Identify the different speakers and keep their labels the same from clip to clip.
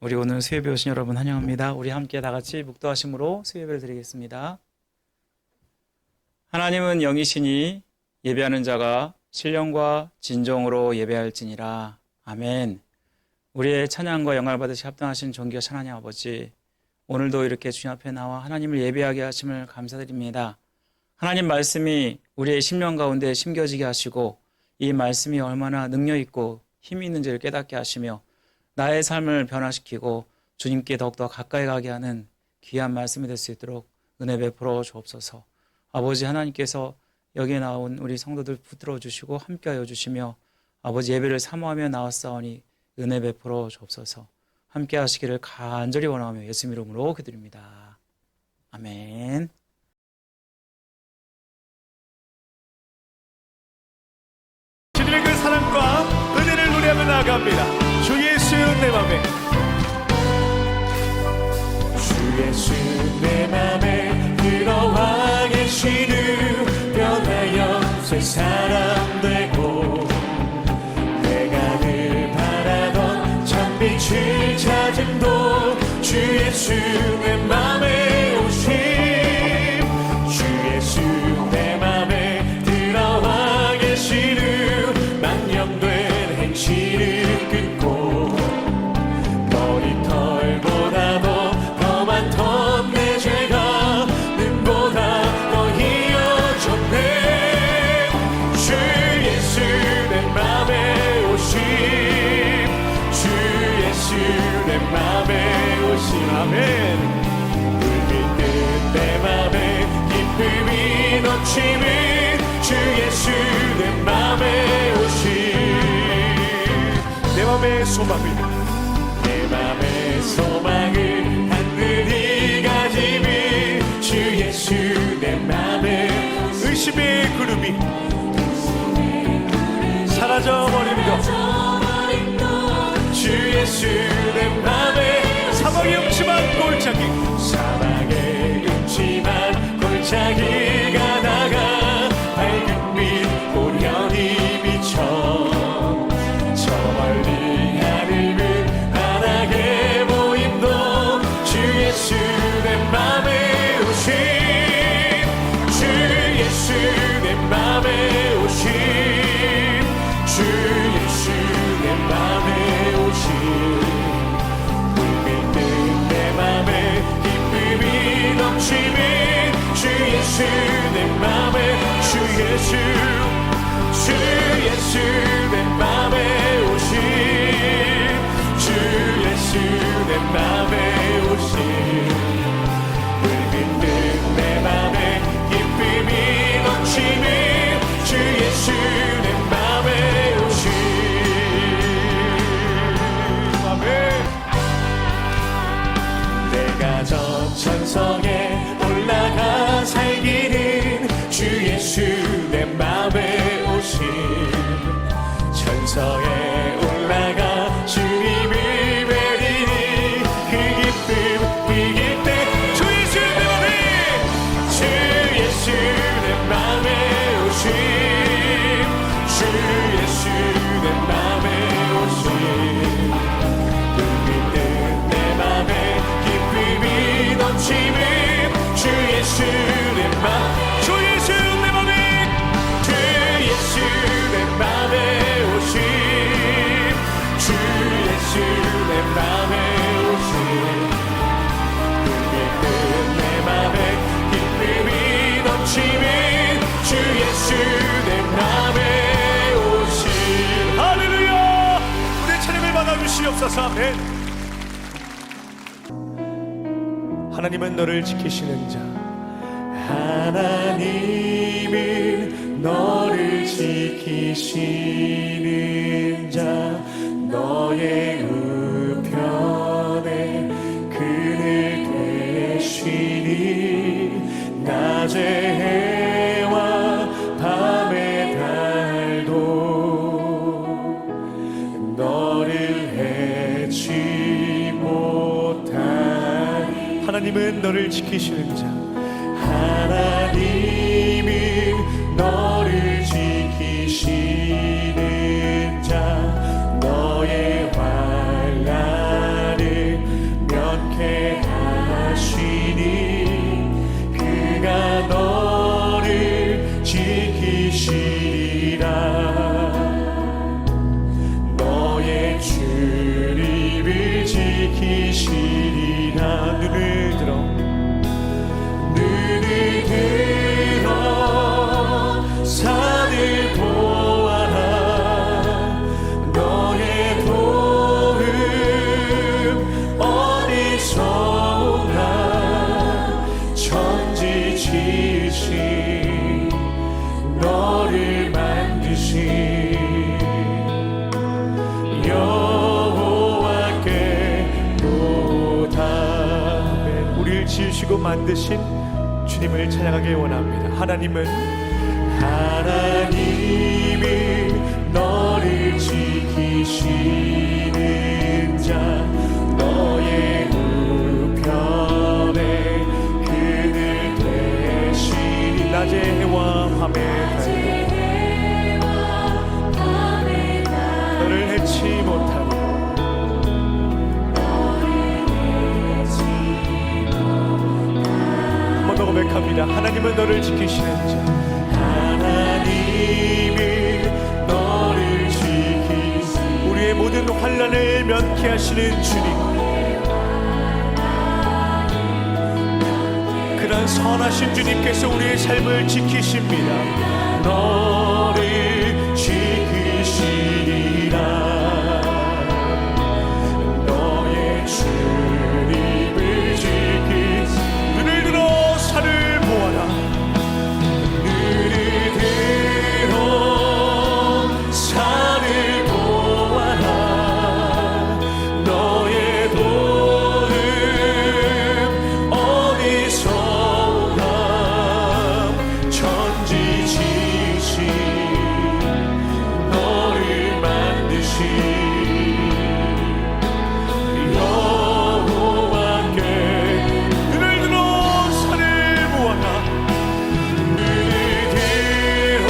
Speaker 1: 우리 오늘 수요예배 오신 여러분 환영합니다. 우리 함께 다 같이 묵도하심으로 수요예배를 드리겠습니다. 하나님은 영이시니 예배하는 자가 신령과 진정으로 예배할지니라. 아멘. 우리의 찬양과 영광을 받으시 합당하신 존귀하신 하나님 아버지, 오늘도 이렇게 주님 앞에 나와 하나님을 예배하게 하심을 감사드립니다. 하나님 말씀이 우리의 심령 가운데 심겨지게 하시고 이 말씀이 얼마나 능력 있고 힘이 있는지를 깨닫게 하시며 나의 삶을 변화시키고 주님께 더욱더 가까이 가게 하는 귀한 말씀이 될 수 있도록 은혜 베풀어 주옵소서. 아버지 하나님께서 여기에 나온 우리 성도들 붙들어 주시고 함께하여 주시며 아버지 예배를 사모하며 나왔사오니 은혜 베풀어 주옵소서. 함께 하시기를 간절히 원하며 예수님 이름으로 기도드립니다. 아멘.
Speaker 2: 주님의 그 사랑과 은혜를 노래하며 나아갑니다. 주 예수 내 맘에, 주 예수 내 맘에 들어와 계시는 변하여 새 사람 되고 내가 늘 바라던 참빛을 찾음도 주 예수 내 맘에 오심, 주 예수 내 맘에 들어와 계시는 망령된 행실을 끊고 머리털보다도 더 많던 내 죄가 눈보다 더 희어졌네. 주 예수 내 맘에 오심, 주 예수 내 맘에 오심. 아멘. 불빛 내 맘에 기쁨이 넘치는 주 예수 내 맘에 오심. 내 맘의 소망을, 내 맘의 소망을 하늘이 가지는 주 예수 내 맘에 의심의 구름이 사라져버린 것, 주 예수 내 맘에 사막의 음침한 골짜기, 사막의 음침한 골짜기가 나가 밝은 빛 고련히 비쳐 저 멀리 하늘은 환하게 보임도 주 예수 내 맘에 오심, 주 예수 내 맘에 오심, 주 예수 내 맘에 오심. 불빛 내 맘에 기쁨이 넘치는 주 예수 내 맘에, 주 예수, 주 예수 내 맘에 오심, 주 예수 내 맘에 오심. 불빛 내 맘에 기쁨이 넘치는 주 예수 내 맘에 오심. 아멘. 내가 저 천성에 올라가 살기는 주 예수 내 맘에 오심, 천성에 올라가 주님을 뵈리니 그 기쁨 이길 때 주 예수 내 맘에, 주 예수 내 맘에 오심, 주 예수 내 맘에 오심. 불빛 내 맘에 기쁨이 넘치는 주 예수 내 맘, 주 예수 내 맘에, 주 예수 내 맘에 오심, 주 예수 내 맘에 오심. 불빛 내 맘에 기쁨이 넘치는 주 예수 내 맘에 오심. 할렐루야. 우리의 찬양을 받아주시옵소서. 아멘. 하나님은 너를 지키시는 자, 하나님은 너를 지키시는 자, 너의 우편에 그늘 계시니 낮의 해와 밤의 달도 너를 해치 못하니. 하나님은 너를 지키시는 자, 하나님은 너를 지키시는 자, 너의 환난을 않게 하시니 그가 너를 지키시리라. 너의 출입을 지키시리라. 눈을 들어 산을 보아라. 너의 도움 어디서 오나. 천지 지으신 너를 만드신 여호와께 노다. 우리를 지으시고 만드신 주님을 찬양하기 원합니다. 하나님은 너를 지키시는 자. 너의 우편에 그늘 되시니. 낮의 해와 밤의 달 너를 해치 못하고 한 번 더 고백합니다. 하나님은 너를 지키시는 자. 하나님은 너를 지키시는, 우리의 모든 환난을 면케하시는 주님, 그런 선하신 주님께서 우리의 삶을 지키십니다. 너를 지키시리라. 너의 출입을 지키시. 눈을 들어 산을 보아라. 눈을 들어 산을 보아라. 너의 도움 어디서 오나. 천지 지으신 너를 만드신 여호와께. 눈을 들어 산을 보아라. 눈을 들어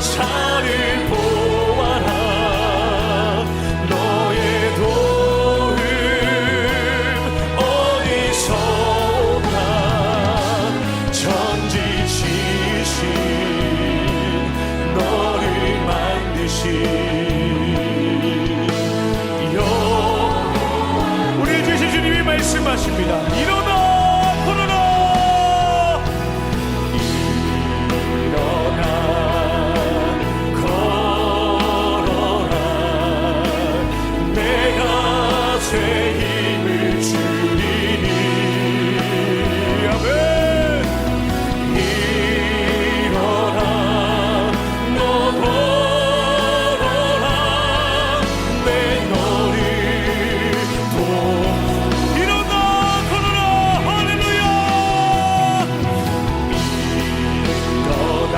Speaker 2: 산을 보아라. 너의 도움 어디서 오나. 천지 지으신 너를 만드신 우리 주신 주님이 말씀하십니다. 일어나 걸어라. 일어나 걸어라. 내가 새 힘을 주리니. 아멘. 일어나 너 걸어라. 내 너를 도. 일어나 걸어라. 할렐루야. 일어나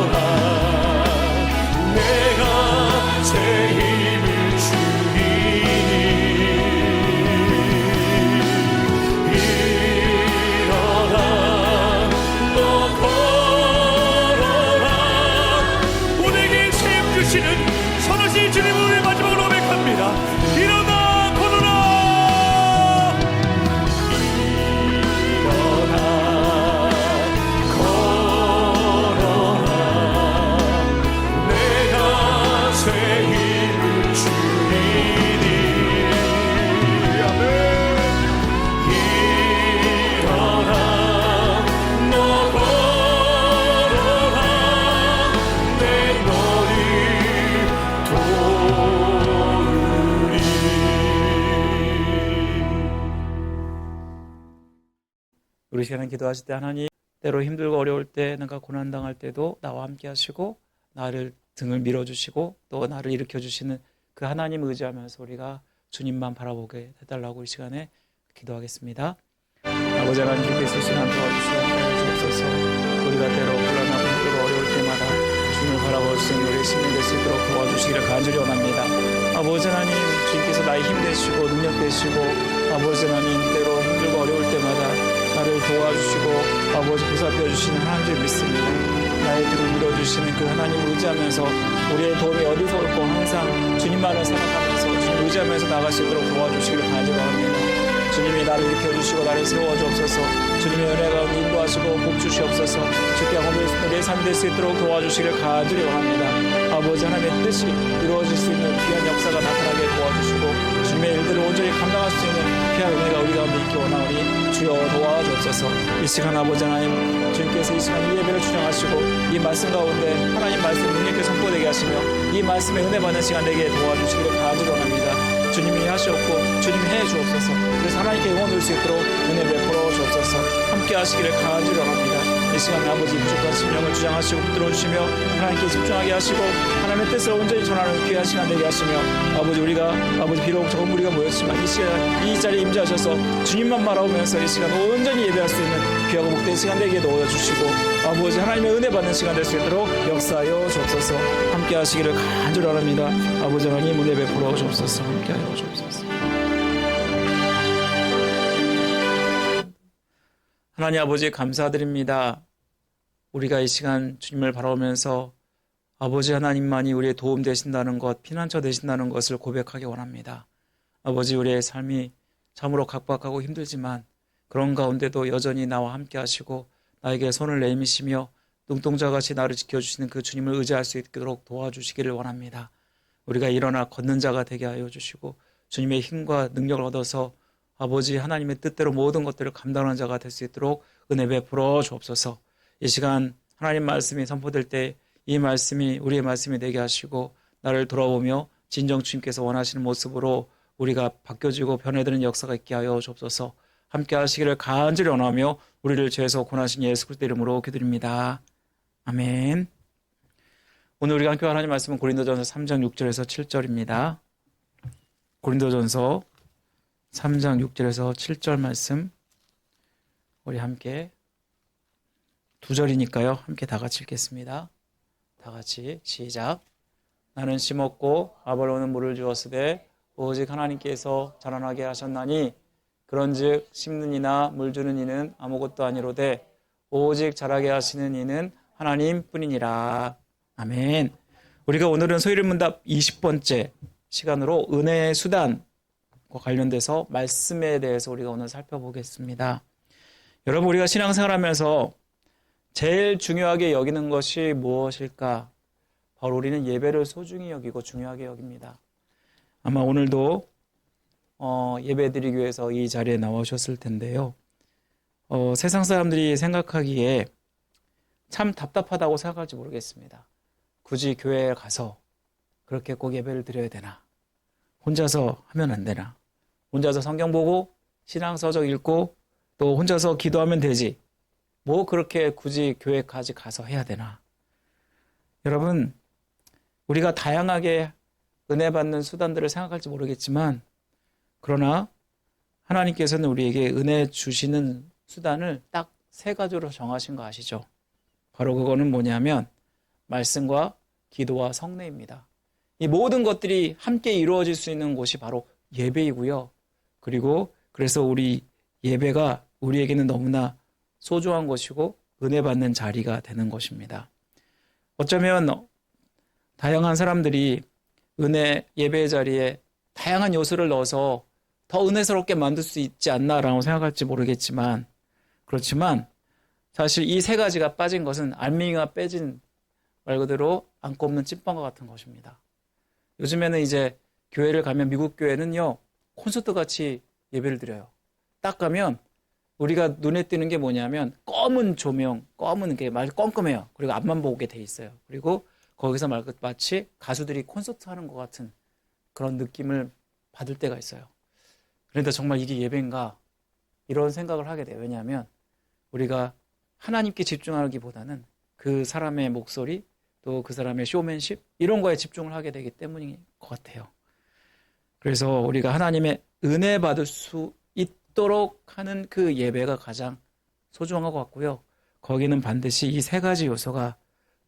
Speaker 2: 걸어라. 내가 새 힘을 주리니. 일어나 너 걸어라. 우리에게 새 힘 주시는 선하신 주님을 우리 마지막으로 고백합니다. 일어나 걸어라. 일어나 걸어라. 내가 새 힘을 주리니. 아멘. 일어나 너 걸어라. 내 너를 도우리.
Speaker 1: 우리 시간에 기도하실 때 하나님, 때로 힘들고 어려울 때, 내가 고난당할 때도 나와 함께 하시고 나를 등을 밀어주시고 또 나를 일으켜주시는 그 하나님 의지하면서 우리가 주님만 바라보게 해달라고 이 시간에 기도하겠습니다. 아버지 하나님, 주께서 이 시간 도와주시옵소서. 우리가 때로 불안하고 힘들고 어려울 때마다 주님을 바라볼 수 있는 우리의 심령 될 수 있도록 도와주시기를 간절히 원합니다. 아버지 하나님, 주님께서 나의 힘 되시고 능력 되시고, 아버지 하나님, 때로 힘들고 어려울 때마다 나를 도와주시고 아버지 보살펴 주시는 하나님 줄 믿습니다. 나의 등을 밀어주시는 그 하나님을 의지하면서 우리의 도움이 어디서 올고 항상 주님만을 생각하면서 주님 의지하면서 나갈 수 있도록 도와주시기를 간절히 바랍니다. 주님이 나를 일으켜주시고 나를 세워주옵소서. 주님의 은혜 가운데 인도하시고 복 주시옵소서. 주께 우리의 삶이 될 수 있도록 도와주시기를 간절히 원합니다. 아버지 하나님의 뜻이 이루어질 수 있는 귀한 역사가 나타나게 도와주시고 주님의 일들을 온전히 감당할 수 있는 귀한 은혜가 우리 가운데 있기 원하오니 주여 도와주옵소서. 이 시간 아버지 하나님 주님께서 이 시간 이 예배를 주장하시고 이 말씀 가운데 하나님 말씀 능력있게 선포되게 하시며 이 말씀에 은혜 받는 시간 되게 도와주시기를 간절히 원합니다. 주님이 하시옵고 주님이 해 주옵소서. 그래서 하나님께 영원 올 수 있도록 은혜 베풀어 주옵소서. 함께 하시기를 간절히 원합니다. 이 시간에 아버지 부족한 심령을 주장하시고 붙들어 주시며 하나님께 집중하게 하시고 하나님의 뜻을 온전히 전하는 귀한 시간 되게 하시며 아버지 우리가 아버지 비록 적은 무리가 모였지만 이 시간 이 자리에 임재하셔서 주님만 바라보면서 이 시간 온전히 예배할 수 있는 귀하고 복된 시간 되게 도와주시고 아버지 하나님의 은혜 받는 시간 될 수 있도록 역사하여 주옵소서. 함께 하시기를 간절히 원합니다. 아버지 하나님 은혜 베풀어 주옵소서. 함께 하여 주옵소서. 하나님 아버지 감사드립니다. 우리가 이 시간 주님을 바라보면서 아버지 하나님만이 우리의 도움 되신다는 것, 피난처 되신다는 것을 고백하기 원합니다. 아버지 우리의 삶이 참으로 각박하고 힘들지만 그런 가운데도 여전히 나와 함께 하시고 나에게 손을 내미시며 눈동자같이 나를 지켜주시는 그 주님을 의지할 수 있도록 도와주시기를 원합니다. 우리가 일어나 걷는 자가 되게 하여 주시고 주님의 힘과 능력을 얻어서 아버지 하나님의 뜻대로 모든 것들을 감당하는 자가 될 수 있도록 은혜 베풀어 주옵소서. 이 시간 하나님 말씀이 선포될 때 이 말씀이 우리의 말씀이 되게 하시고 나를 돌아보며 진정 주님께서 원하시는 모습으로 우리가 바뀌어지고 변해드는 역사가 있게 하여 주옵소서. 함께 하시기를 간절히 원하며 우리를 죄에서 구원하신 예수 그리스도 이름으로 기도드립니다. 아멘. 오늘 우리가 함께 하나님 말씀은 고린도전서 3장 6절에서 7절입니다. 고린도전서 3장 6절에서 7절 말씀 우리 함께 두 절이니까요. 함께 다 같이 읽겠습니다. 다 같이 시작. 나는 심었고 아볼로는 물을 주었으되 오직 하나님께서 자라나게 하셨나니 그런즉 심는 이나 물 주는 이는 아무것도 아니로되 오직 자라게 하시는 이는 하나님뿐이니라. 아멘. 우리가 오늘은 소일문답 20번째 시간으로 은혜의 수단 관련돼서 말씀에 대해서 우리가 오늘 살펴보겠습니다. 여러분 우리가 신앙생활하면서 제일 중요하게 여기는 것이 무엇일까? 바로 우리는 예배를 소중히 여기고 중요하게 여깁니다. 아마 오늘도 예배드리기 위해서 이 자리에 나오셨을 텐데요. 세상 사람들이 생각하기에 참 답답하다고 생각할지 모르겠습니다. 굳이 교회에 가서 그렇게 꼭 예배를 드려야 되나? 혼자서 하면 안 되나? 혼자서 성경 보고 신앙서적 읽고 또 혼자서 기도하면 되지. 뭐 그렇게 굳이 교회까지 가서 해야 되나? 여러분, 우리가 다양하게 은혜 받는 수단들을 생각할지 모르겠지만 그러나 하나님께서는 우리에게 은혜 주시는 수단을 딱 세 가지로 정하신 거 아시죠? 바로 그거는 뭐냐면 말씀과 기도와 성례입니다. 이 모든 것들이 함께 이루어질 수 있는 곳이 바로 예배이고요. 그리고 그래서 우리 예배가 우리에게는 너무나 소중한 것이고 은혜 받는 자리가 되는 것입니다. 어쩌면 다양한 사람들이 은혜 예배의 자리에 다양한 요소를 넣어서 더 은혜스럽게 만들 수 있지 않나라고 생각할지 모르겠지만 그렇지만 사실 이 세 가지가 빠진 것은 알맹이가 빼진 말 그대로 안 꼽는 찐빵과 같은 것입니다. 요즘에는 이제 교회를 가면 미국 교회는요 콘서트 같이 예배를 드려요. 딱 가면 우리가 눈에 띄는 게 뭐냐면 검은 조명, 검은 게 말 껌껌해요. 그리고 앞만 보게 돼 있어요. 그리고 거기서 마치 가수들이 콘서트 하는 것 같은 그런 느낌을 받을 때가 있어요. 그런데 정말 이게 예배인가 이런 생각을 하게 돼요. 왜냐하면 우리가 하나님께 집중하기보다는 그 사람의 목소리 또 그 사람의 쇼맨십 이런 거에 집중을 하게 되기 때문인 것 같아요. 그래서 우리가 하나님의 은혜 받을 수 있도록 하는 그 예배가 가장 소중한 것 같고요. 거기는 반드시 이 세 가지 요소가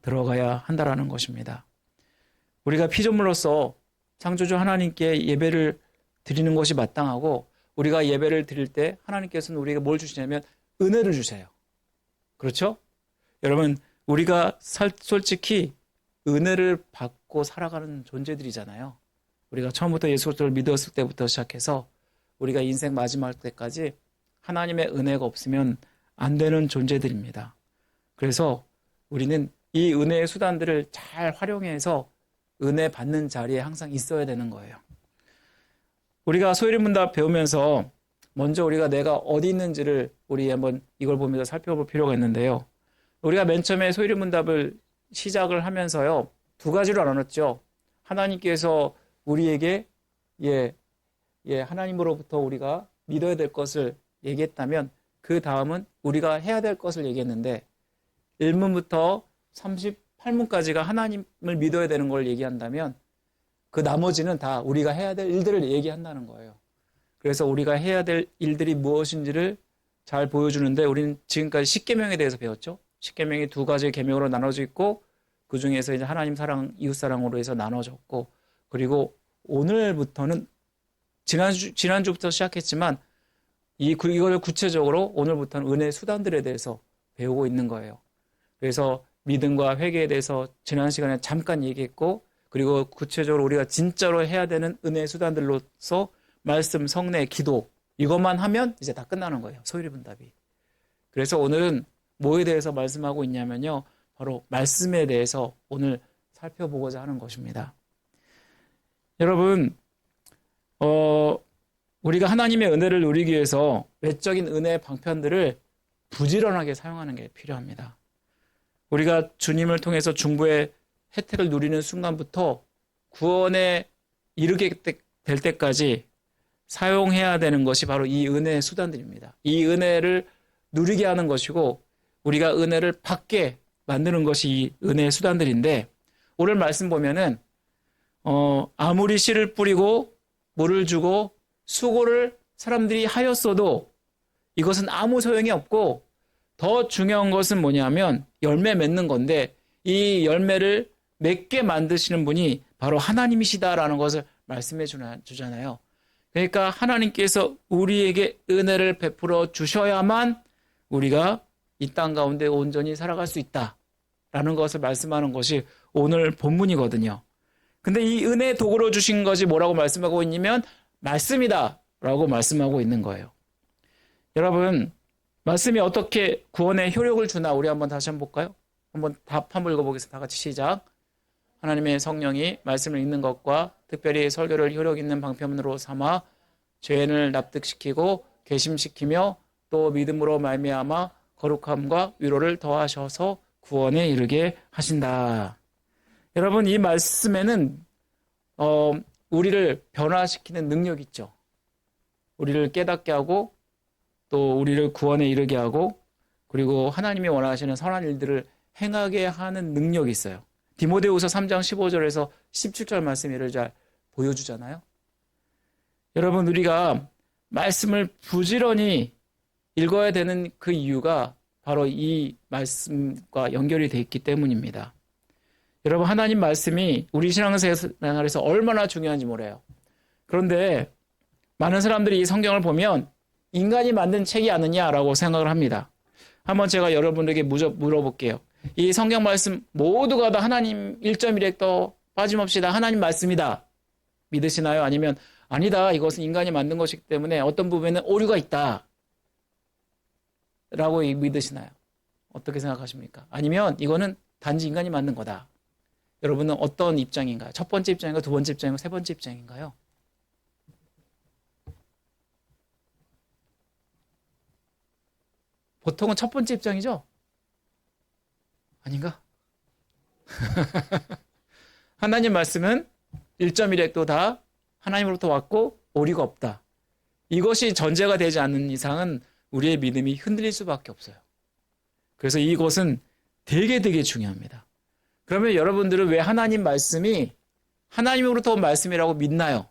Speaker 1: 들어가야 한다라는 것입니다. 우리가 피조물로서 창조주 하나님께 예배를 드리는 것이 마땅하고 우리가 예배를 드릴 때 하나님께서는 우리에게 뭘 주시냐면 은혜를 주세요. 그렇죠? 여러분 우리가 솔직히 은혜를 받고 살아가는 존재들이잖아요. 우리가 처음부터 예수 그리스도를 믿었을 때부터 시작해서 우리가 인생 마지막 때까지 하나님의 은혜가 없으면 안 되는 존재들입니다. 그래서 우리는 이 은혜의 수단들을 잘 활용해서 은혜 받는 자리에 항상 있어야 되는 거예요. 우리가 소일문답 배우면서 먼저 우리가 내가 어디 있는지를 우리 한번 이걸 보면서 살펴볼 필요가 있는데요. 우리가 맨 처음에 소일문답을 시작을 하면서요, 두 가지로 나눴죠. 하나님께서 우리에게 하나님으로부터 우리가 믿어야 될 것을 얘기했다면 그 다음은 우리가 해야 될 것을 얘기했는데 1문부터 38문까지가 하나님을 믿어야 되는 걸 얘기한다면 그 나머지는 다 우리가 해야 될 일들을 얘기한다는 거예요. 그래서 우리가 해야 될 일들이 무엇인지를 잘 보여주는데 우리는 지금까지 십계명에 대해서 배웠죠. 십계명이 두 가지 계명으로 나눠져 있고 그 중에서 이제 하나님 사랑, 이웃 사랑으로 해서 나눠졌고 그리고 오늘부터는 지난주부터 시작했지만 이걸 구체적으로 오늘부터는 은혜 수단들에 대해서 배우고 있는 거예요. 그래서 믿음과 회개에 대해서 지난 시간에 잠깐 얘기했고 그리고 구체적으로 우리가 진짜로 해야 되는 은혜 수단들로서 말씀, 성례, 기도 이것만 하면 이제 다 끝나는 거예요. 소일문답이. 그래서 오늘은 뭐에 대해서 말씀하고 있냐면요. 바로 말씀에 대해서 오늘 살펴보고자 하는 것입니다. 여러분, 우리가 하나님의 은혜를 누리기 위해서 외적인 은혜의 방편들을 부지런하게 사용하는 게 필요합니다. 우리가 주님을 통해서 중보의 혜택을 누리는 순간부터 구원에 이르게 될 때까지 사용해야 되는 것이 바로 이 은혜의 수단들입니다. 이 은혜를 누리게 하는 것이고 우리가 은혜를 받게 만드는 것이 이 은혜의 수단들인데 오늘 말씀 보면은 아무리 씨를 뿌리고 물을 주고 수고를 사람들이 하였어도 이것은 아무 소용이 없고 더 중요한 것은 뭐냐면 열매 맺는 건데 이 열매를 맺게 만드시는 분이 바로 하나님이시다라는 것을 말씀해 주잖아요. 그러니까 하나님께서 우리에게 은혜를 베풀어 주셔야만 우리가 이 땅 가운데 온전히 살아갈 수 있다라는 것을 말씀하는 것이 오늘 본문이거든요. 근데 이 은혜 도구로 주신 것이 뭐라고 말씀하고 있냐면 말씀이다 라고 말씀하고 있는 거예요. 여러분, 말씀이 어떻게 구원에 효력을 주나 우리 한번 다시 한번 볼까요? 한번 답 한번 읽어보겠습니다. 다 같이 시작. 하나님의 성령이 말씀을 읽는 것과 특별히 설교를 효력 있는 방편으로 삼아 죄인을 납득시키고 개심시키며 또 믿음으로 말미암아 거룩함과 위로를 더하셔서 구원에 이르게 하신다. 여러분, 이 말씀에는 우리를 변화시키는 능력이 있죠. 우리를 깨닫게 하고 또 우리를 구원에 이르게 하고 그리고 하나님이 원하시는 선한 일들을 행하게 하는 능력이 있어요. 디모데후서 3장 15절에서 17절 말씀을 잘 보여주잖아요. 여러분, 우리가 말씀을 부지런히 읽어야 되는 그 이유가 바로 이 말씀과 연결이 되어 있기 때문입니다. 여러분, 하나님 말씀이 우리 신앙생활에서 얼마나 중요한지 몰라요. 그런데 많은 사람들이 이 성경을 보면 인간이 만든 책이 아니냐라고 생각을 합니다. 한번 제가 여러분에게 물어볼게요. 이 성경 말씀 모두가 다 하나님 1.1획도 빠짐없이 다 하나님 말씀이다. 믿으시나요? 아니면 아니다. 이것은 인간이 만든 것이기 때문에 어떤 부분에는 오류가 있다. 라고 믿으시나요? 어떻게 생각하십니까? 아니면 이거는 단지 인간이 만든 거다. 여러분은 어떤 입장인가요? 첫 번째 입장인가요? 두 번째 입장인가요? 세 번째 입장인가요? 보통은 첫 번째 입장이죠? 아닌가? 하나님 말씀은 1.1획도 다 하나님으로부터 왔고 오류가 없다. 이것이 전제가 되지 않는 이상은 우리의 믿음이 흔들릴 수밖에 없어요. 그래서 이것은 되게 중요합니다. 그러면 여러분들은 왜 하나님 말씀이 하나님으로부터 온 말씀이라고 믿나요?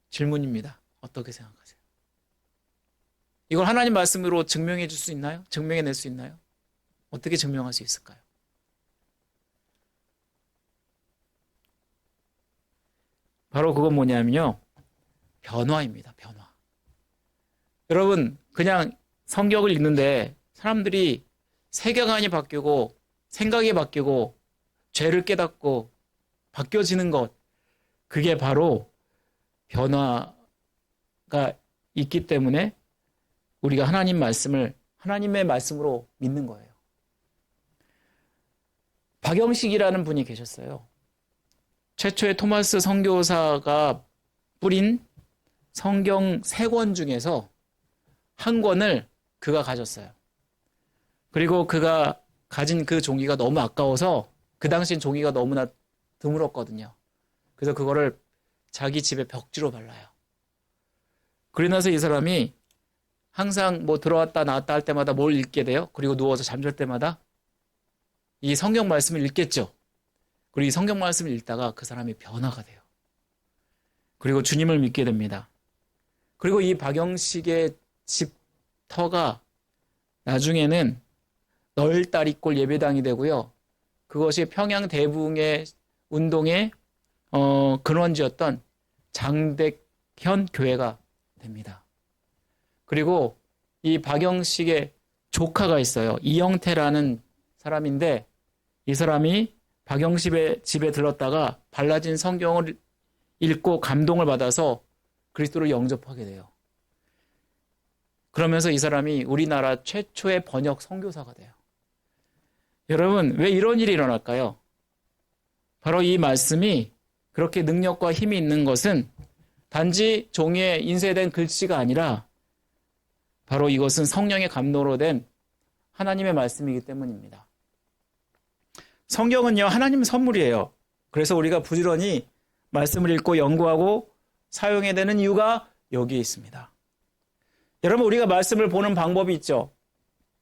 Speaker 1: 질문입니다. 어떻게 생각하세요? 이걸 하나님 말씀으로 증명해 줄 수 있나요? 증명해낼 수 있나요? 어떻게 증명할 수 있을까요? 바로 그건 뭐냐면요. 변화입니다. 변화. 여러분, 그냥 성경을 읽는데 사람들이 세계관이 바뀌고 생각이 바뀌고 죄를 깨닫고 바뀌어지는 것, 그게 바로 변화가 있기 때문에 우리가 하나님 말씀을 하나님의 말씀으로 믿는 거예요. 박영식이라는 분이 계셨어요. 최초의 토마스 선교사가 뿌린 성경 3권 중에서 한 권을 그가 가졌어요. 그리고 그가 가진 그 종이가 너무 아까워서 그 당시엔 종이가 너무나 드물었거든요. 그래서 그거를 자기 집에 벽지로 발라요. 그러고 나서 이 사람이 항상 뭐 들어왔다 나왔다 할 때마다 뭘 읽게 돼요? 그리고 누워서 잠잘 때마다 이 성경 말씀을 읽겠죠. 그리고 이 성경 말씀을 읽다가 그 사람이 변화가 돼요. 그리고 주님을 믿게 됩니다. 그리고 이 박영식의 집터가 나중에는 널다리꼴 예배당이 되고요. 그것이 평양 대붕의 운동의 근원지였던 장대현 교회가 됩니다. 그리고 이 박영식의 조카가 있어요. 이영태라는 사람인데 이 사람이 박영식의 집에 들렀다가 발라진 성경을 읽고 감동을 받아서 그리스도를 영접하게 돼요. 그러면서 이 사람이 우리나라 최초의 번역 선교사가 돼요. 여러분, 왜 이런 일이 일어날까요? 바로 이 말씀이 그렇게 능력과 힘이 있는 것은 단지 종이에 인쇄된 글씨가 아니라 바로 이것은 성령의 감동으로 된 하나님의 말씀이기 때문입니다. 성경은요, 하나님 선물이에요. 그래서 우리가 부지런히 말씀을 읽고 연구하고 사용해야 되는 이유가 여기에 있습니다. 여러분, 우리가 말씀을 보는 방법이 있죠.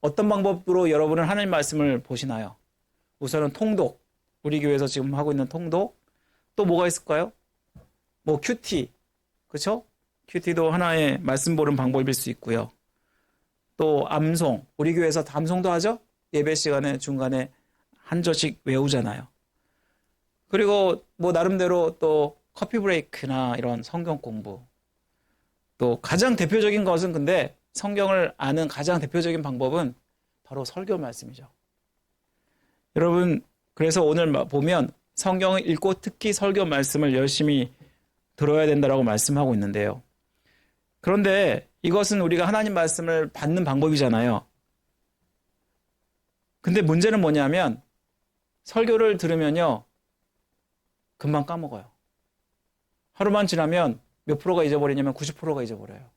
Speaker 1: 어떤 방법으로 여러분은 하나님 말씀을 보시나요? 우선은 통독. 우리 교회에서 지금 하고 있는 통독. 또 뭐가 있을까요? 뭐 큐티. 그렇죠? 큐티도 하나의 말씀 보는 방법일 수 있고요. 또 암송. 우리 교회에서 암송도 하죠? 예배 시간에 중간에 한 절씩 외우잖아요. 그리고 뭐 나름대로 또 커피 브레이크나 이런 성경 공부. 또 가장 대표적인 것은 근데 성경을 아는 가장 대표적인 방법은 바로 설교 말씀이죠. 여러분, 그래서 오늘 보면 성경을 읽고 특히 설교 말씀을 열심히 들어야 된다라고 말씀하고 있는데요. 그런데 이것은 우리가 하나님 말씀을 받는 방법이잖아요. 근데 문제는 뭐냐면 설교를 들으면요, 금방 까먹어요. 하루만 지나면 몇 프로가 잊어버리냐면 90%가 잊어버려요.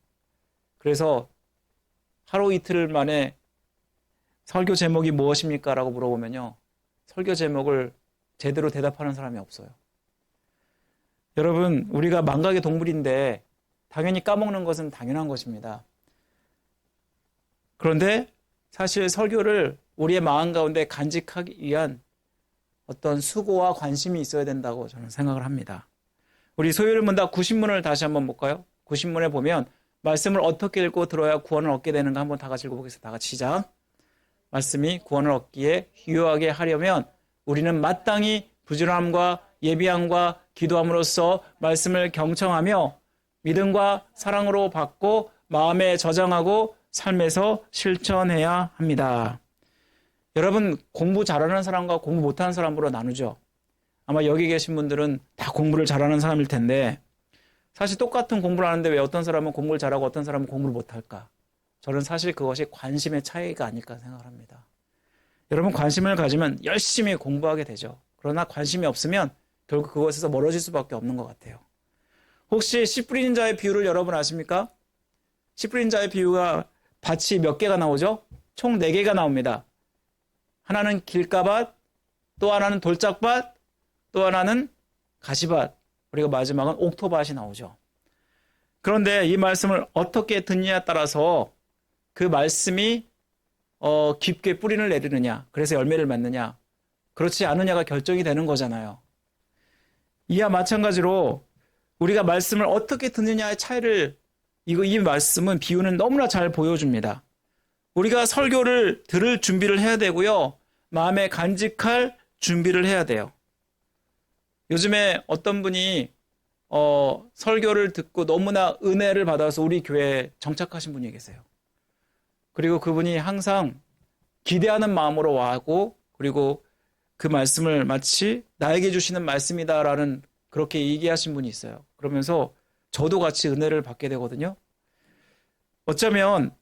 Speaker 1: 그래서 하루 이틀 만에 설교 제목이 무엇입니까? 라고 물어보면요, 설교 제목을 제대로 대답하는 사람이 없어요. 여러분, 우리가 망각의 동물인데 당연히 까먹는 것은 당연한 것입니다. 그런데 사실 설교를 우리의 마음 가운데 간직하기 위한 어떤 수고와 관심이 있어야 된다고 저는 생각을 합니다. 우리 소요를 문답 90문을 다시 한번 볼까요? 90문에 보면 말씀을 어떻게 읽고 들어야 구원을 얻게 되는가 한번 다 같이 읽어보겠습니다. 다 같이 시작. 말씀이 구원을 얻기에 유효하게 하려면 우리는 마땅히 부지런함과 예비함과 기도함으로써 말씀을 경청하며 믿음과 사랑으로 받고 마음에 저장하고 삶에서 실천해야 합니다. 여러분, 공부 잘하는 사람과 공부 못하는 사람으로 나누죠. 아마 여기 계신 분들은 다 공부를 잘하는 사람일 텐데 사실 똑같은 공부를 하는데 왜 어떤 사람은 공부를 잘하고 어떤 사람은 공부를 못할까? 저는 사실 그것이 관심의 차이가 아닐까 생각합니다. 여러분, 관심을 가지면 열심히 공부하게 되죠. 그러나 관심이 없으면 결국 그것에서 멀어질 수밖에 없는 것 같아요. 혹시 씨 뿌리는 자의 비유를 여러분 아십니까? 씨 뿌리는 자의 비유가 밭이 몇 개가 나오죠? 총 4개가 나옵니다. 하나는 길가밭, 또 하나는 돌짝밭, 또 하나는 가시밭, 그리고 마지막은 옥토밭이 나오죠. 그런데 이 말씀을 어떻게 듣느냐에 따라서 그 말씀이 깊게 뿌리를 내리느냐, 그래서 열매를 맺느냐, 그렇지 않느냐가 결정이 되는 거잖아요. 이와 마찬가지로 우리가 말씀을 어떻게 듣느냐의 차이를 이 말씀은 비유는 너무나 잘 보여줍니다. 우리가 설교를 들을 준비를 해야 되고요, 마음에 간직할 준비를 해야 돼요. 요즘에 어떤 분이 설교를 듣고 너무나 은혜를 받아서 우리 교회에 정착하신 분이 계세요. 그리고 그분이 항상 기대하는 마음으로 와고, 그리고 그 말씀을 마치 나에게 주시는 말씀이다라는 그렇게 얘기하신 분이 있어요. 그러면서 저도 같이 은혜를 받게 되거든요. 어쩌면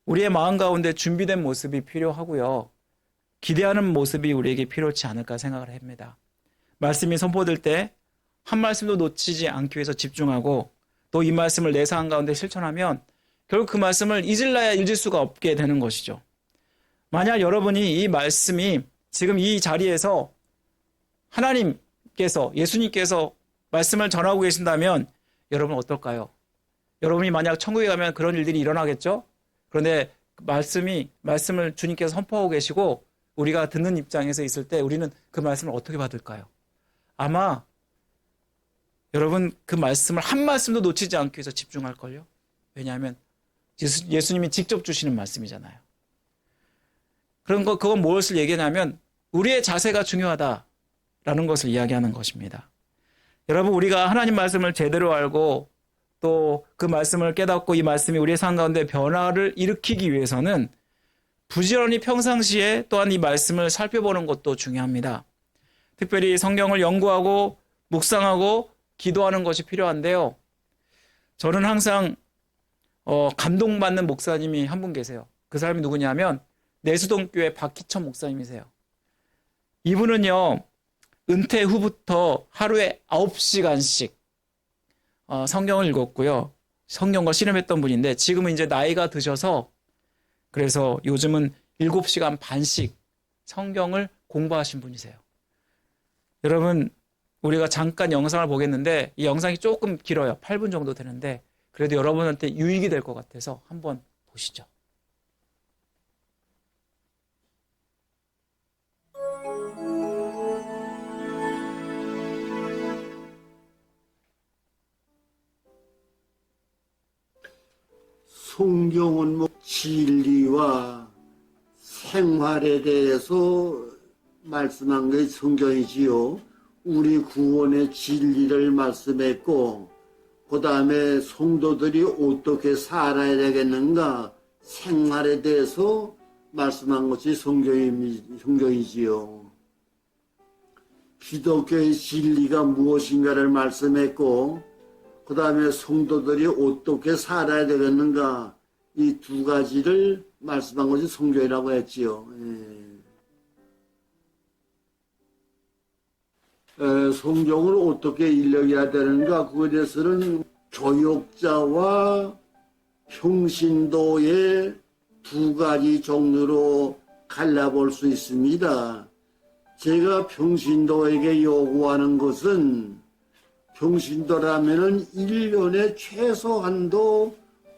Speaker 1: 우리의 마음 가운데 준비된 모습이 필요하고요. 기대하는 모습이 우리에게 필요치 않을까 생각을 합니다. 말씀이 선포될 때 한 말씀도 놓치지 않기 위해서 집중하고 또 이 말씀을 내 삶 가운데 실천하면 결국 그 말씀을 잊을라야 잊을 수가 없게 되는 것이죠. 만약 여러분이 이 말씀이 지금 이 자리에서 하나님께서 예수님께서 말씀을 전하고 계신다면 여러분 어떨까요? 여러분이 만약 천국에 가면 그런 일들이 일어나겠죠? 그런데 말씀을 주님께서 선포하고 계시고 우리가 듣는 입장에서 있을 때 우리는 그 말씀을 어떻게 받을까요? 아마 여러분 그 말씀을 한 말씀도 놓치지 않기 위해서 집중할걸요? 왜냐하면 예수님이 직접 주시는 말씀이잖아요. 그건 무엇을 얘기하냐면 우리의 자세가 중요하다라는 것을 이야기하는 것입니다. 여러분 우리가 하나님 말씀을 제대로 알고 또 그 말씀을 깨닫고 이 말씀이 우리의 삶 가운데 변화를 일으키기 위해서는 부지런히 평상시에 또한 이 말씀을 살펴보는 것도 중요합니다. 특별히 성경을 연구하고 묵상하고 기도하는 것이 필요한데요. 저는 항상 감동받는 목사님이 한 분 계세요. 그 사람이 누구냐면 내수동교회 박희천 목사님이세요. 이분은요. 은퇴 후부터 하루에 9시간씩 성경을 읽었고요. 성경과 씨름했던 분인데 지금은 이제 나이가 드셔서 그래서 요즘은 7시간 반씩 성경을 공부하신 분이세요. 여러분 우리가 잠깐 영상을 보겠는데 이 영상이 조금 길어요. 8분 정도 되는데 그래도 여러분한테 유익이 될 것 같아서 한번 보시죠.
Speaker 3: 성경은 진리와 생활에 대해서 말씀한 게 성경이지요. 우리 구원의 진리를 말씀했고 그 다음에 성도들이 어떻게 살아야 되겠는가 생활에 대해서 말씀한 것이 성경이지요. 기독교의 진리가 무엇인가를 말씀했고 그 다음에 성도들이 어떻게 살아야 되겠는가 이 두 가지를 말씀한 것이 성경이라고 했지요. 성경을 어떻게 읽어야 되는가 그에 대해서는 교역자와 평신도의 두 가지 종류로 갈라볼 수 있습니다. 제가 평신도에게 요구하는 것은 평신도라면은 1년에 최소한도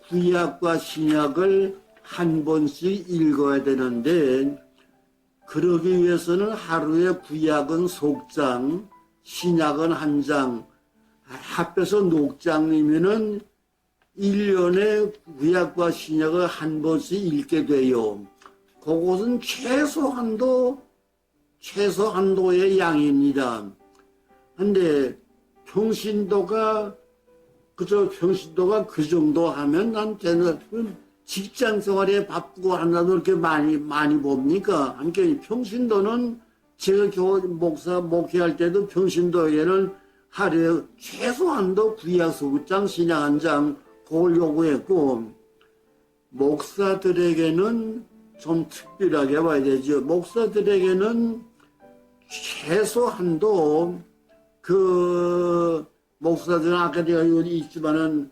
Speaker 3: 구약과 신약을 한 번씩 읽어야 되는데 그러기 위해서는 하루에 구약은 속장, 신약은 한 장, 합해서 녹장이면은 1년에 구약과 신약을 한 번씩 읽게 돼요. 그것은 최소한도의 양입니다. 근데 평신도가 그 정도 하면 난 쟤는 직장 생활에 바쁘고 한다고 이렇게 많이 봅니까? 함께 평신도는 제가 목회할 때도 평신도에게는 하루에 최소한도 구약 소장, 신약 한 장 그걸 요구했고 목사들에게는 좀 특별하게 봐야 되죠. 목사들에게는 최소한도 목사들은 아까 내가 여기 있지만은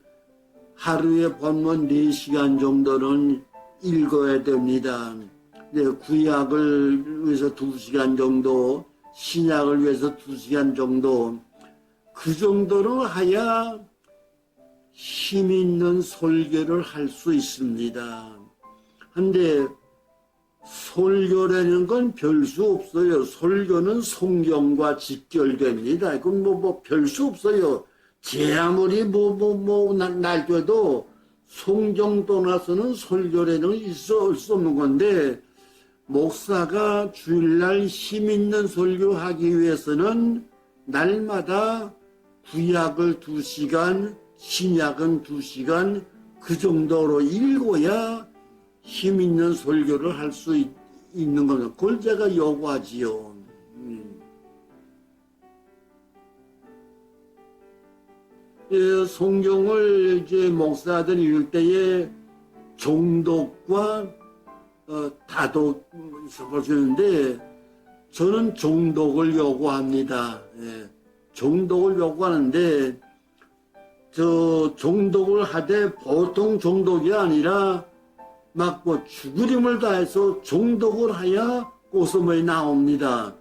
Speaker 3: 하루에 본문 4시간 정도는 읽어야 됩니다. 구약을 위해서 2시간 정도, 신약을 위해서 2시간 정도, 그 정도는 해야 힘 있는 설교를 할 수 있습니다. 근데 설교라는 건 별 수 없어요. 설교는 성경과 직결됩니다. 그건 별 수 없어요. 제 아무리 날뛰어도 성경 떠나서는 설교라는 있을 수 없는 건데 목사가 주일날 힘 있는 설교하기 위해서는 날마다 구약을 2시간, 신약은 2시간 그 정도로 읽어야 힘 있는 설교를 할 수 있는 겁니다. 그걸 제가 요구하지요. 예, 성경을 이제 목사들 읽을 때에 종독과 다독 보시는데 저는 종독을 요구합니다. 예, 종독을 요구하는데 저 종독을 하되 보통 종독이 아니라 막 뭐 죽으림을 다해서 종독을 하야 고소문이 나옵니다.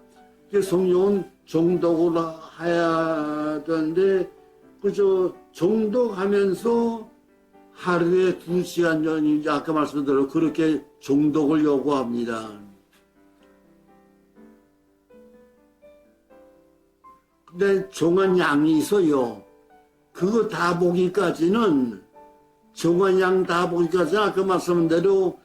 Speaker 3: 성경은 종독을 해야 되는데 그저 종독하면서 하루에 2시간 전이 아까 말씀드린 그렇게 종독을 요구합니다. 근데 정한 양이 있어요. 그거 다 보기까지는 정한 양 다 보기까지는 아까 말씀한 대로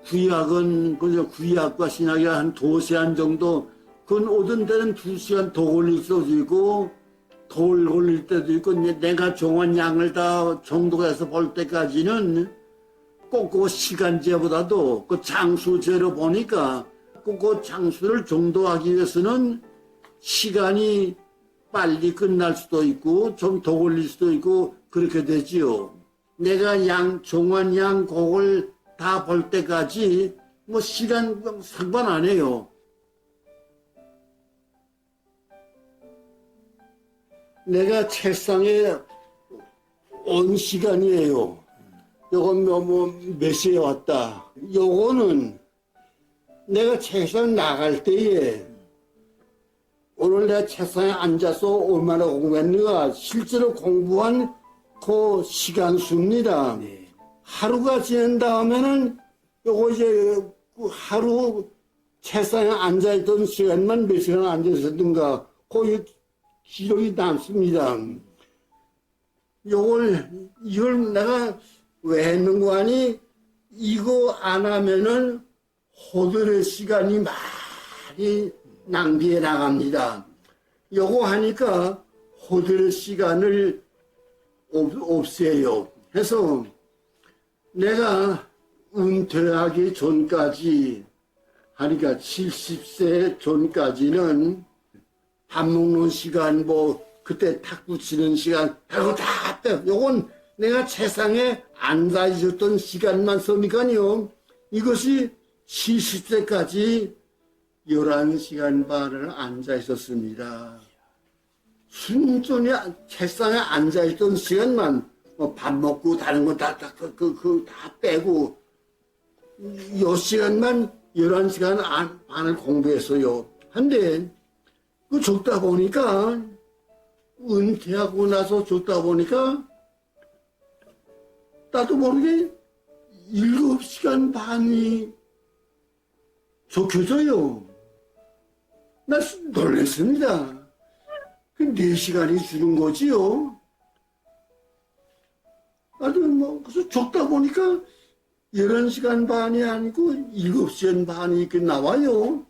Speaker 3: 구약은 그저 구약과 신약이 한 2시간 정도 그건 오던 때는 2시간 더 걸릴 수도 있고 덜 걸릴 때도 있고 내가 정한 양을 다 정독해서 볼 때까지는 꼭 그 시간제보다도 그 장수제로 보니까 꼭 그 장수를 정독하기 위해서는 시간이 빨리 끝날 수도 있고 좀 더 걸릴 수도 있고 그렇게 되지요. 내가 정한 양 곡을 다 볼 때까지 뭐 시간 상관 안 해요. 내가 책상에 온 시간이에요. 요건 몇 시에 왔다. 요거는 내가 책상 나갈 때에 오늘 내가 책상에 앉아서 얼마나 공부했는가 실제로 공부한 그 시간 수입니다.
Speaker 2: 네.
Speaker 3: 하루가 지난 다음에는 요거 이제 하루 책상에 앉아있던 시간만 몇 시간 앉아있었던가 그 기록이 남습니다. 이걸 내가 왜 했는고 하니 이거 안 하면은 호들의 시간이 많이 낭비해 나갑니다. 요거 하니까 호들의 시간을 없애요. 해서 내가 은퇴하기 전까지 하니까 70세 전까지는 밥 먹는 시간 그때 탁구 치는 시간 하고 다 빼. 요건 내가 책상에 앉아 있었던 시간만 써니까요. 이것이 70세까지 11시간 반을 앉아 있었습니다. 순전히 책상에 앉아 있던 시간만 밥 먹고 다른 거 다 빼고 요 시간만 11시간 반을 공부했어요. 한데 그 적다 보니까 은퇴하고 나서 적다 보니까 나도 모르게 7시간 반이 적혀져요. 나 놀랐습니다. 그 4시간이 주는 거지요. 나도 그래서 적다 보니까 11시간 반이 아니고 7시간 반이 이렇게 나와요.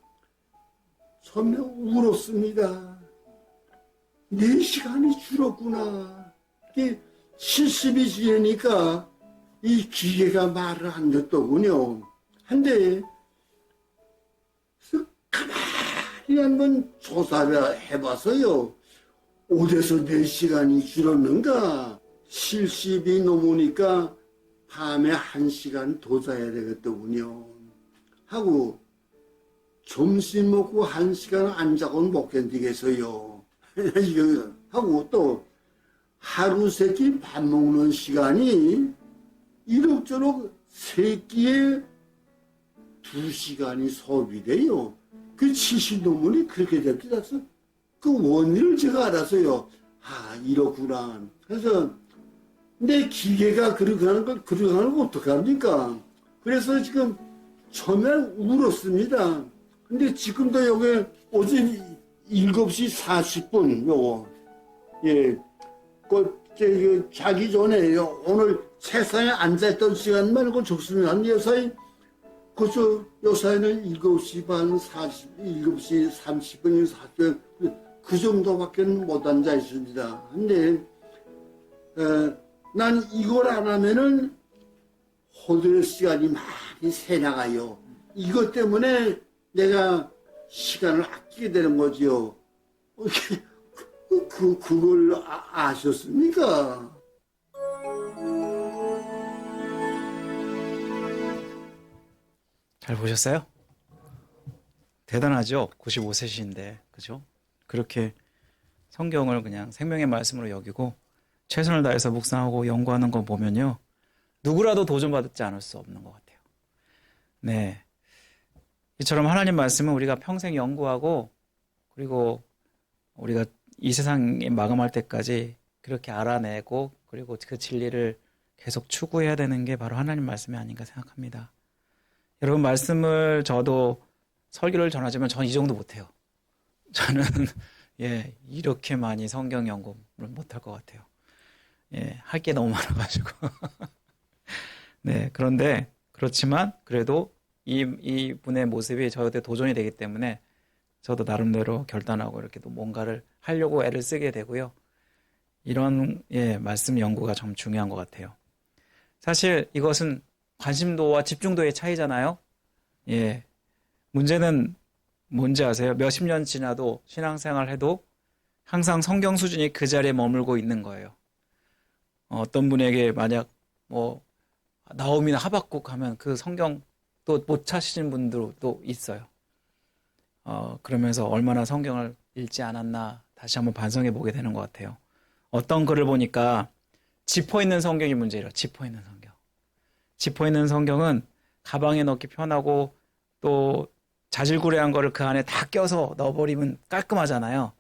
Speaker 3: 처음에 울었습니다. 4시간이 줄었구나. 이게 70이 지나니까 이 기계가 말을 안 듣더군요. 한데 가만히 한번 조사를 해봐서요. 5에서 4시간이 줄었는가? 70이 넘으니까 밤에 1시간 더 자야 되겠더군요. 하고 점심 먹고 1시간 안 자고는 못 견디겠어요. 하고 또 하루 세끼 밥 먹는 시간이 이럭저럭 세끼에 2시간이 소비돼요. 그 70 넘으니 그렇게 됐더라서 그 원인을 제가 알았어요. 이렇구나. 그래서 내 기계가 그렇게 하는 걸 어떡합니까? 그래서 지금 처음에 울었습니다. 근데 지금도 여기 어제 7시 40분 요거 자기 전에 오늘 책상에 앉아있던 시간만 그 적습니다. 요사이 요사이는 7시 반 7시 30분 40분 그 정도밖에 못 앉아 있습니다. 근데 난 이걸 안 하면은 호들 시간이 많이 새 나가요. 이것 때문에 내가 시간을 아끼게 되는 거지요. 그걸 아셨습니까?
Speaker 1: 잘 보셨어요? 대단하죠? 95세신데, 그죠? 그렇게 성경을 그냥 생명의 말씀으로 여기고 최선을 다해서 묵상하고 연구하는 거 보면요, 누구라도 도전받지 않을 수 없는 것 같아요. 네, 이처럼 하나님 말씀은 우리가 평생 연구하고, 그리고 우리가 이 세상에 마감할 때까지 그렇게 알아내고, 그리고 그 진리를 계속 추구해야 되는 게 바로 하나님 말씀이 아닌가 생각합니다. 여러분, 말씀을 저도 설교를 전하자면 전 이 정도 못해요. 저는 이렇게 많이 성경 연구를 못할 것 같아요. 할 게 너무 많아가지고. 네, 그런데 그렇지만 그래도 이 분의 모습이 저한테 도전이 되기 때문에 저도 나름대로 결단하고 이렇게 또 뭔가를 하려고 애를 쓰게 되고요. 이런 말씀 연구가 참 중요한 것 같아요. 사실 이것은 관심도와 집중도의 차이잖아요. 문제는 뭔지 아세요? 몇십 년 지나도 신앙생활 해도 항상 성경 수준이 그 자리에 머물고 있는 거예요. 어떤 분에게 만약 나홈이나 하박국 하면 그 성경 또 못 찾으시는 분들도 있어요. 그러면서 얼마나 성경을 읽지 않았나 다시 한번 반성해 보게 되는 것 같아요. 어떤 글을 보니까 지퍼 있는 성경이 문제예요. 지퍼 있는 성경. 지퍼 있는 성경은 가방에 넣기 편하고 또 자질구레한 거를 그 안에 다 껴서 넣어버리면 깔끔하잖아요.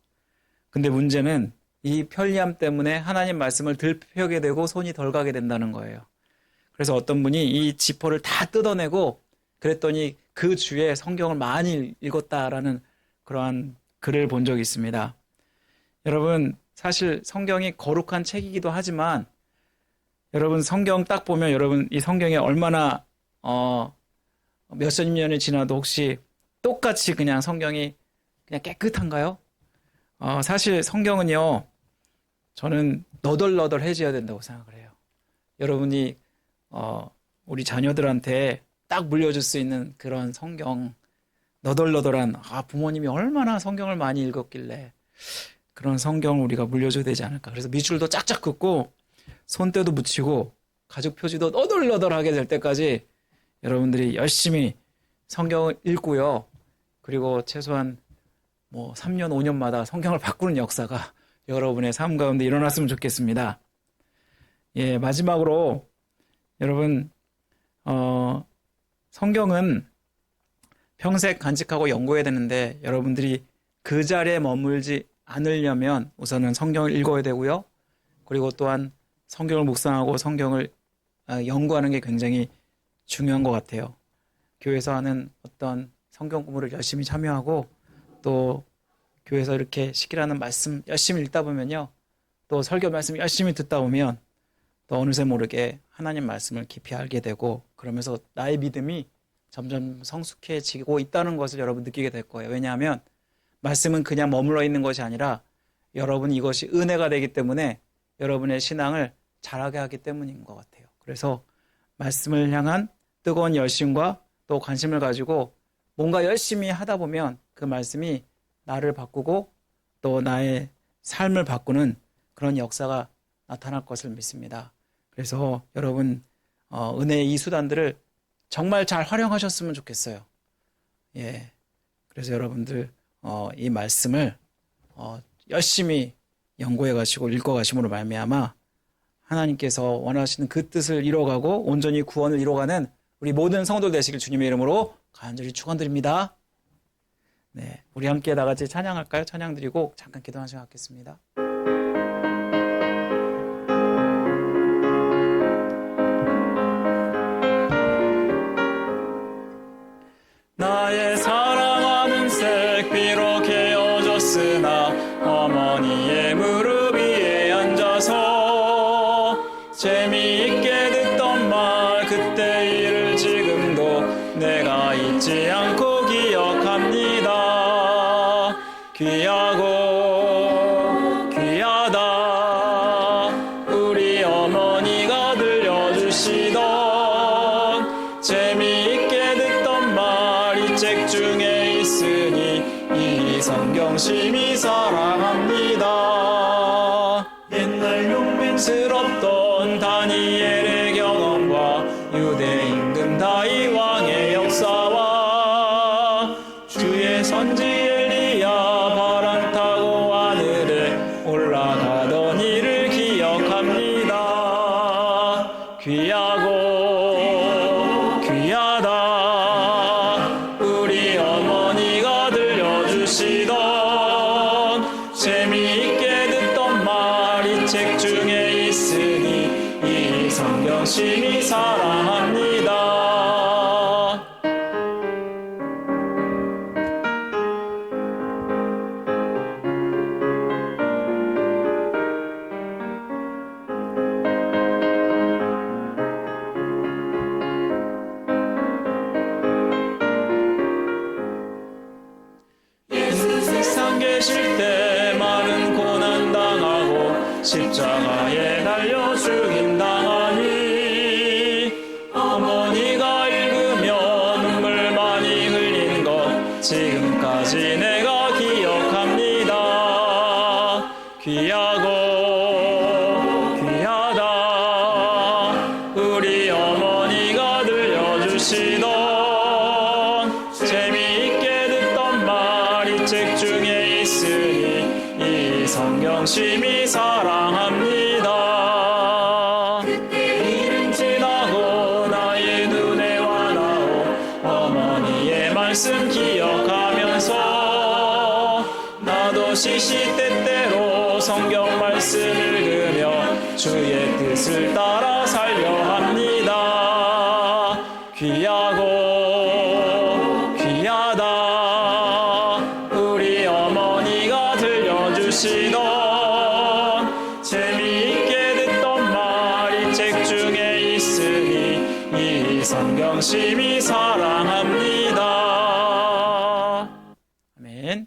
Speaker 1: 근데 문제는 이 편리함 때문에 하나님 말씀을 덜 펴게 되고 손이 덜 가게 된다는 거예요. 그래서 어떤 분이 이 지퍼를 다 뜯어내고 그랬더니 그 주에 성경을 많이 읽었다라는 그러한 글을 본 적이 있습니다. 여러분, 사실 성경이 거룩한 책이기도 하지만 여러분, 성경 딱 보면 여러분, 이 성경에 얼마나 몇십 년이 지나도 혹시 똑같이 그냥 성경이 그냥 깨끗한가요? 사실 성경은요, 저는 너덜너덜해져야 된다고 생각을 해요. 여러분이 우리 자녀들한테 딱 물려줄 수 있는 그런 성경, 너덜너덜한, 부모님이 얼마나 성경을 많이 읽었길래 그런 성경을 우리가 물려줘야 되지 않을까. 그래서 밑줄도 짝짝 긋고 손때도 묻히고 가죽 표지도 너덜너덜하게 될 때까지 여러분들이 열심히 성경을 읽고요. 그리고 최소한 3년, 5년마다 성경을 바꾸는 역사가 여러분의 삶 가운데 일어났으면 좋겠습니다. 마지막으로 여러분, 성경은 평생 간직하고 연구해야 되는데 여러분들이 그 자리에 머물지 않으려면 우선은 성경을 읽어야 되고요. 그리고 또한 성경을 묵상하고 성경을 연구하는 게 굉장히 중요한 것 같아요. 교회에서 하는 어떤 성경 공부를 열심히 참여하고 또 교회에서 이렇게 시키라는 말씀 열심히 읽다 보면요. 또 설교 말씀 열심히 듣다 보면 또 어느새 모르게 하나님 말씀을 깊이 알게 되고 그러면서 나의 믿음이 점점 성숙해지고 있다는 것을 여러분 느끼게 될 거예요. 왜냐하면 말씀은 그냥 머물러 있는 것이 아니라 여러분 이것이 은혜가 되기 때문에 여러분의 신앙을 자라게 하기 때문인 것 같아요. 그래서 말씀을 향한 뜨거운 열심과 또 관심을 가지고 뭔가 열심히 하다 보면 그 말씀이 나를 바꾸고 또 나의 삶을 바꾸는 그런 역사가 나타날 것을 믿습니다. 그래서 여러분 은혜의 이 수단들을 정말 잘 활용하셨으면 좋겠어요. 그래서 여러분들 이 말씀을 열심히 연구해 가시고 읽어 가심으로 말미암아 하나님께서 원하시는 그 뜻을 이뤄가고 온전히 구원을 이뤄가는 우리 모든 성도 되시길 주님의 이름으로 간절히 축원드립니다. 네, 우리 함께 다 같이 찬양할까요? 찬양 드리고 잠깐 기도한 시간 갖겠습니다. 나의 사랑하는 색 비록 헤어졌으나 어머니의 무릎 위에 앉아서 재미있게 듣던 말 그때 일을 지금도 내가 잊지 않고 기억합니다. 귀하고 귀하다 우리 어머니가 들려주시던 재미있게 듣던 말 이 책 중에 있으니 성경심이 사랑합니다.
Speaker 2: 옛날
Speaker 1: 용맹스럽던 다니엘의 경험과 유대 임금 다윗 왕의 역사와 주의 선지 엘리야 바람 타고 하늘에 올라가던 일을 기억합니다. 귀하고 귀하다 우리 어머니가 들려주시던 재미있게 듣던 말이 책 중에 있으니 이 성경심이 사랑합니다. 세상 계실 때 많은 고난 당하고 십자가에 달려 죽임 당하니 어머니가 읽으며 눈물 많이 흘린 것 지금까지 내가 기억합니다. 귀하고 귀하다 우리 어머니가 들려주시던 재미있게 듣던 말이 책 중에 있으니 이 성경심이 사랑합니다. 일은 지나고 나의 눈에 와나오 어머니의 말씀 기억하면서 나도 시시때때로 성경 말씀 읽으며 주의 뜻을 따라 살려 합니다. 귀하고 귀하다 우리 어머니가 들려주시던 재미있게 듣던 말이 책 중에 있으니 이 성경심이 사랑합니다. 아멘.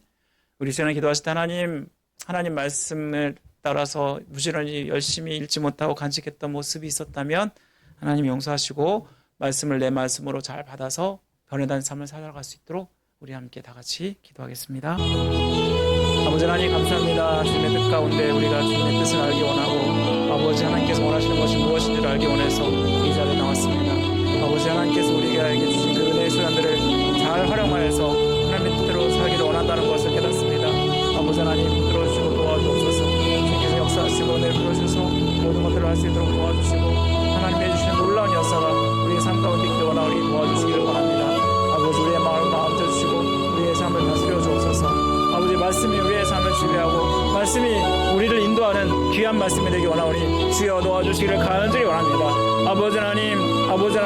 Speaker 1: 우리 시간에 기도하실 때 하나님 말씀을 따라서 부지런히 열심히 읽지 못하고 간직했던 모습이 있었다면 하나님 용서하시고 말씀을 내 말씀으로 잘 받아서 변화된 삶을 살아갈 수 있도록 우리 함께 다 같이 기도하겠습니다. 아버지 하나님 감사합니다. 주님의 뜻 가운데 우리가 주님의 뜻을 알기 원하고 아버지 하나님께서 원하시는 것이 무엇인지를 알기 원해서 이 자리에 나왔습니다. 아버지 하나님께서 우리에게 주신 그 은혜의 수단들을 잘 활용하여서 하나님의 뜻대로 살기를 원한다는 것을 깨닫습니다. 아버지 하나님 붙들어주시고 도와주옵소서. 주님께서 역사하시고 은혜를 풀어주셔서 모든 것들을 할 수 있도록 도와주시고 하나님이 해주시는 놀라운 역사가 우리의 삶 가운데 있기 원하오니 도와주시기를 바랍니다. 아버지 우리의 마음을 마음져주시고 우리의 삶을 다스려 주옵소서. 아버지 말씀이 우리의 삶을 지배하고 말씀이 우리를 인도하는 귀한 말씀이 되기 원하오니 주여 도와주시기를 간절히 원합니다. 아버지 하나님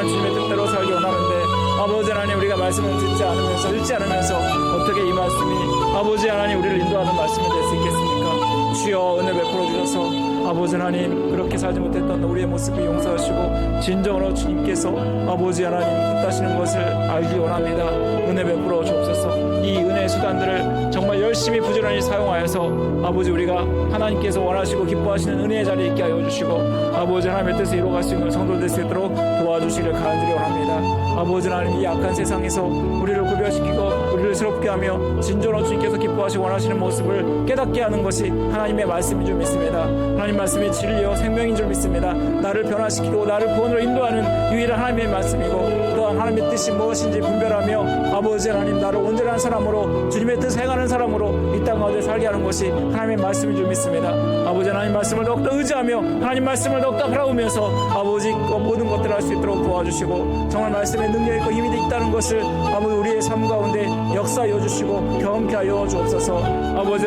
Speaker 1: 주님의 뜻대로 살기 원하는데 아버지 하나님 우리가 말씀을 듣지 않으면서 읽지 않으면서 어떻게 이 말씀이 아버지 하나님 우리를 인도하는 말씀이 될 수 있겠습니까? 주여 은혜 베풀어 주셔서 아버지 하나님 그렇게 살지 못했던 우리의 모습을 용서하시고 진정으로 주님께서 아버지 하나님 뜻하시는 것을 알기 원합니다. 은혜 베풀어 주옵소서. 이 은혜의 수단들을 정말 열심히 부지런히 사용하여서 아버지 우리가 하나님께서 원하시고 기뻐하시는 은혜의 자리에 있게 하여 주시고 아버지 하나님의 뜻을 이루어갈 수 있는 성도 될 수 있도록 도와주시기를 간절히 원합니다. 아버지 하나님 이 악한 세상에서 우리를 구별시키고 우리를 새롭게 하며 진정으로 주님께서 기뻐하시고 원하시는 모습을 깨닫게 하는 것이 하나님의 말씀인 줄 믿습니다. 하나님 말씀이 진리요 생명인 줄 믿습니다. 나를 변화시키고 나를 구원으로 인도하는 유일한 하나님의 말씀이고 또한 하나님의 뜻이 무엇인지 분별하며 아버지 하나님 나를 온전한 사람으로 주님의 뜻을 행하는 사람으로 이 땅 가운데 살게 하는 것이 하나님의 말씀인 줄 믿습니다. 아버지 하나님 말씀을 더욱더 의지하며 하나님 말씀을 더욱더 바라보면서 아버지 모든 것들을 할 수 있도록 도와주시고 정말 말씀의 능력이 있고 힘이 있다는 것을 아버지 우리의 삶 가운데 역사하여 주시고 경험케 하여 주옵소서. 아버지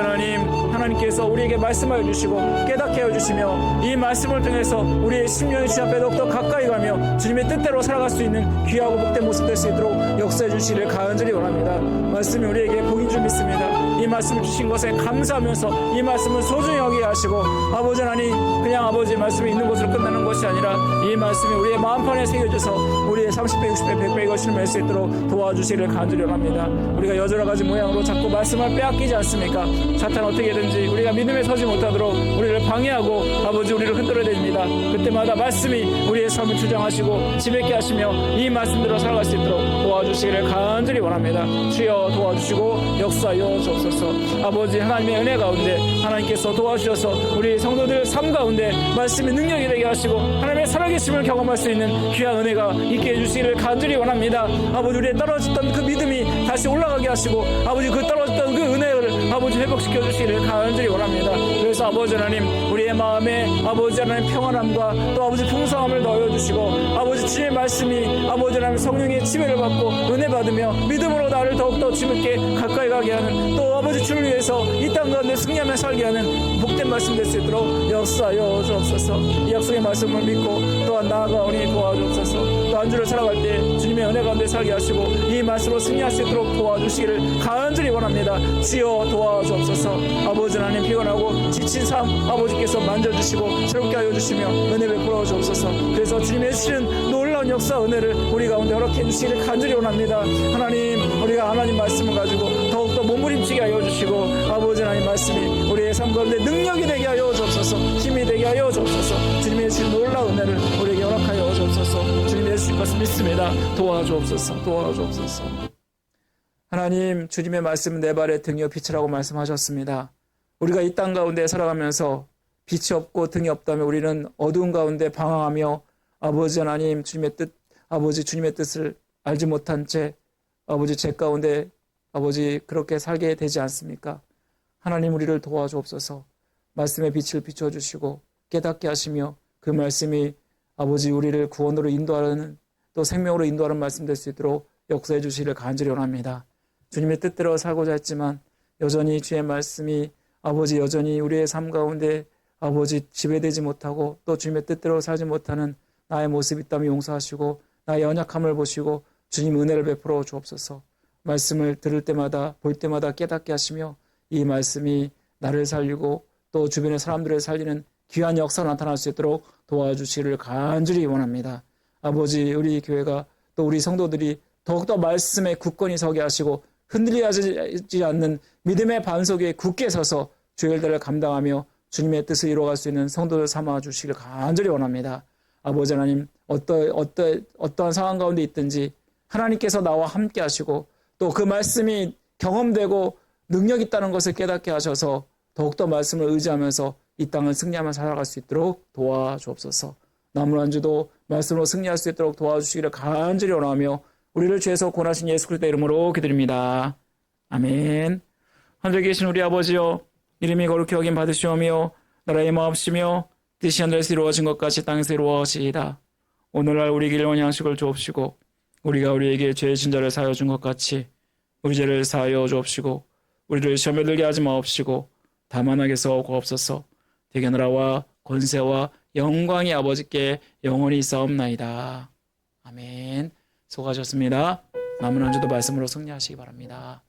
Speaker 1: 하나님께서 우리에게 말씀하여 주시고 깨닫게 하여 주시며 이 말씀을 통해서 우리의 심령의 주 앞에 더욱더 가까이 가며 주님의 뜻대로 살아갈 수 있는 귀하고 복된 모습 될 수 있도록 역사해 주시기를 간절히 원합니다. 말씀이 우리에게 복인 줄 믿습니다. 이 말씀을 주신 것에 감사하면서 이 말씀을 소중히 여기게 하시고 아버지 하나님 그냥 아버지의 말씀이 있는 것으로 끝나는 것이 아니라 이 말씀이 우리의 마음판에 새겨져서 우리의 30배, 60배, 100배 것을 맺을 수 있도록 도와주시기를 간절히 원합니다. 우리가 여러 가지 모양으로 자꾸 말씀을 빼앗기지 않습니까? 사탄 어떻게든지 우리가 믿음에 서지 못하도록 우리를 방해하고 아버지 우리를 흔들어냅니다. 그때마다 말씀이 우리의 삶을 주장하시고 지배케 하시며 이 말씀대로 살아갈 수 있도록 도와주시기를 간절히 원합니다. 주여 도와주시고 역사하여 주옵소서. 주옵소서. 아버지 하나님의 은혜 가운데 하나님께서 도와주셔서 우리 성도들 삶 가운데 말씀의 능력이 되게 하시고 하나님의 살아계심을 경험할 수 있는 귀한 은혜가 있게 해주시기를 간절히 원합니다. 아버지 우리의 떨어졌던 그 믿음이 다시 올라가게 하시고 아버지 그 떨어졌던 그 은혜를 아버지 회복시켜 주시기를 간절히 원합니다. 그래서 아버지 하나님 우리의 마음에 아버지 하나님 평안함과 또 아버지 풍성함을 넣어주시고 아버지 주님의 말씀이 아버지 하나님 성령의 지배를 받고 은혜 받으며 믿음으로 나를 더욱더 주님께 가까이 가게 하는 또 아버지 주를 위해서 이 땅 가운데 승리하며 살게 하는 복된 말씀 될 수 있도록 역사하여 주옵소서. 이 약속의 말씀을 믿고 또한 나아가오니 도와주옵소서. 또 한 주를 살아갈 때 주님의 은혜 가운데 살게 하시고 이 말씀으로 승리할 수 있도록 도와주시기를 간절히 원합니다. 주여 도와주옵소서. 아버지 하나님 피곤하고 지친 삶 아버지께서 만져주시고 새롭게 하여 주시며 은혜 베풀어 주옵소서. 그래서 주님의 주시는 놀라운 역사 은혜를 우리 가운데 허락해 주시기를 간절히 원합니다. 하나님 우리가 하나님 말씀을 가지고 더욱더 몸부림치게 하여 주시고 아버지 하나님 말씀이 우리의 삶 가운데 능력이 되게 하여 주옵소서. 힘이 되게 하여 주옵소서. 주님의 주신 놀라운 은혜를 우리에게 허락하여 주옵소서. 주님이 해주실 것을 믿습니다. 도와주옵소서. 도와주옵소서. 하나님 주님의 말씀은 내 발의 등이요 빛이라고 말씀하셨습니다. 우리가 이 땅 가운데 살아가면서 빛이 없고 등이 없다면 우리는 어두운 가운데 방황하며 아버지 하나님 주님의 뜻 아버지 주님의 뜻을 알지 못한 채 아버지 죄 가운데 아버지 그렇게 살게 되지 않습니까? 하나님 우리를 도와주옵소서. 말씀의 빛을 비춰주시고 깨닫게 하시며 그 말씀이 아버지 우리를 구원으로 인도하는 또 생명으로 인도하는 말씀 될 수 있도록 역사해 주시기를 간절히 원합니다. 주님의 뜻대로 살고자 했지만 여전히 주의 말씀이 아버지 여전히 우리의 삶 가운데 아버지 지배되지 못하고 또 주님의 뜻대로 살지 못하는 나의 모습이 있다면 용서하시고 나의 연약함을 보시고 주님 은혜를 베풀어 주옵소서. 말씀을 들을 때마다 볼 때마다 깨닫게 하시며 이 말씀이 나를 살리고 또 주변의 사람들을 살리는 귀한 역사가 나타날 수 있도록 도와주시기를 간절히 원합니다. 아버지 우리 교회가 또 우리 성도들이 더욱더 말씀에 굳건히 서게 하시고 흔들리지 않는 믿음의 반석에 굳게 서서 주의 일들을 감당하며 주님의 뜻을 이루어갈 수 있는 성도들 삼아 주시기를 간절히 원합니다. 아버지 하나님 어떠한 상황 가운데 있든지 하나님께서 나와 함께 하시고 또 그 말씀이 경험되고 능력 있다는 것을 깨닫게 하셔서 더욱더 말씀을 의지하면서 이 땅을 승리하며 살아갈 수 있도록 도와주옵소서. 남은 한 주도 말씀으로 승리할 수 있도록 도와주시기를 간절히 원하며 우리를 죄에서 구원하신 예수 그리스도의 이름으로 기도드립니다. 아멘. 하늘에 계신 우리 아버지여 이름이 거룩히 여김 받으시오며 나라의 마옵시며 뜻이 하늘에서 이루어진 것 같이 땅에서 이루어지이다. 오늘날 우리 길 양식을 주옵시고 우리가 우리에게 죄의 진자를 사하여 준 것 같이 우리 죄를 사하여 주옵시고 우리를 시험에 들게 하지 마옵시고 다만 악에서 구하옵소서. 대개 나라와 권세와 영광이 아버지께 영원히 있사옵나이다. 아멘. 수고하셨습니다. 남은 한 주도 말씀으로 승리하시기 바랍니다.